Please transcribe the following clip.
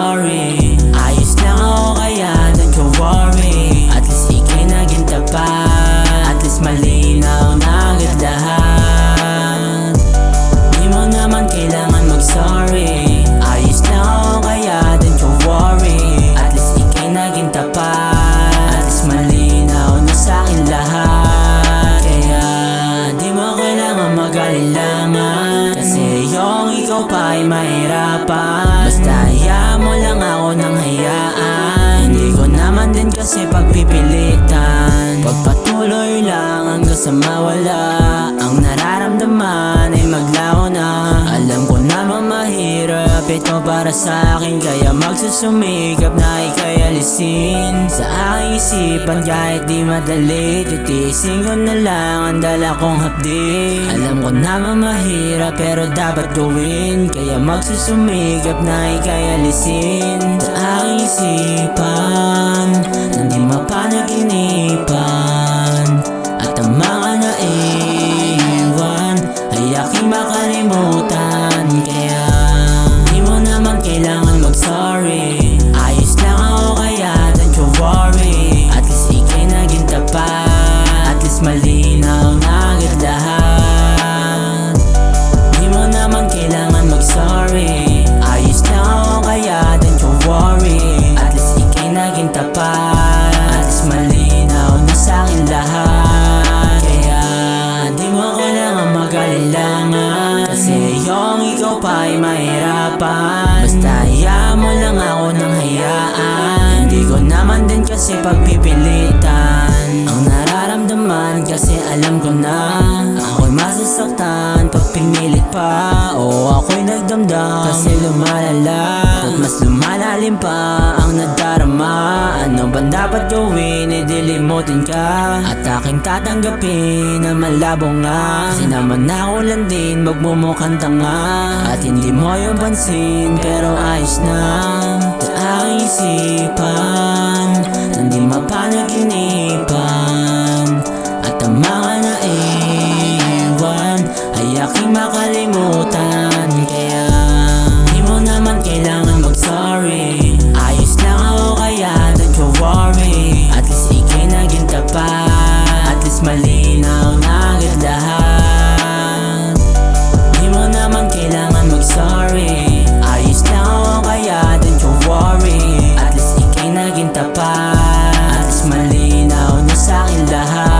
mag-sorry. Ayos lang ako kaya don't you worry. At least ika'y naging tapat, at least malinaw na agad lahat. Di mo naman kailangan mag-sorry. Ayos lang ako kaya don't you worry. At least ika'y naging tapat, at least malinaw na sa'kin lahat. Kaya di mo kailangan mag-alilangan, kasi yung ikaw pa ay mahirapan. Basta hayaan mo lang ako ng hayaan. Hindi ko naman din kasi pagpipilitan. Pagpatuloy lang hanggang sa mawala. Ang nararamdaman ay maglaho na. Alam ko naman mahirap ito para sa akin, kaya magsusumikap na ika'y alisin sa aking isipan. Kahit di madali, titiisin ko na lang ang dala kong hapdi. Alam ko naman mahirap pero dapat gawin, kaya magsusumikap na ika'y alisin sa aking isipan nang di mapanaginipan. At ang mga naiwan ay aking makalimutan. Kaya di mo naman kailangan mag-sorry. Ayos lang ako kaya don't you worry. At least ika'y naging tapat, at least malinaw na agad lahat. Di mo naman kailangan mag-sorry. Ayos lang ako kaya don't you worry. At least ika'y naging tapat, at least malinaw na sa'kin lahat. Kaya di mo kailangan mag-alilangan, kasi yung ikaw pa ay mahirapan. Basta hayaan mo lang ako ng hayaan. Hindi ko naman din kasi pagpipilitan ang nararamdaman, kasi alam ko na ako'y masasaktan pag pinilit pa. O ako'y nagdamdam kasi lumalala, at mas lumalalim pa ang nadarama. Ano ba dapat gawin? Dilimutin ka at aking tatanggapin na malabo nga. Kasi naman ako lang din magmumukhang tanga, at hindi mo yung pansin pero ayos na sa aking isipan nang di mapanaginipan. At ang mga naiwan ay aking makalimutan. Kaya di mo naman kailangan mag-sorry. Ayos lang ako kaya don't you worry. At least ika'y naging tapat, at least malinaw na agad lahat. Di mo naman kailangan mag-sorry. Ayos lang ako kaya don't you worry. At least ika'y naging tapat, at least malinaw na sa'kin lahat.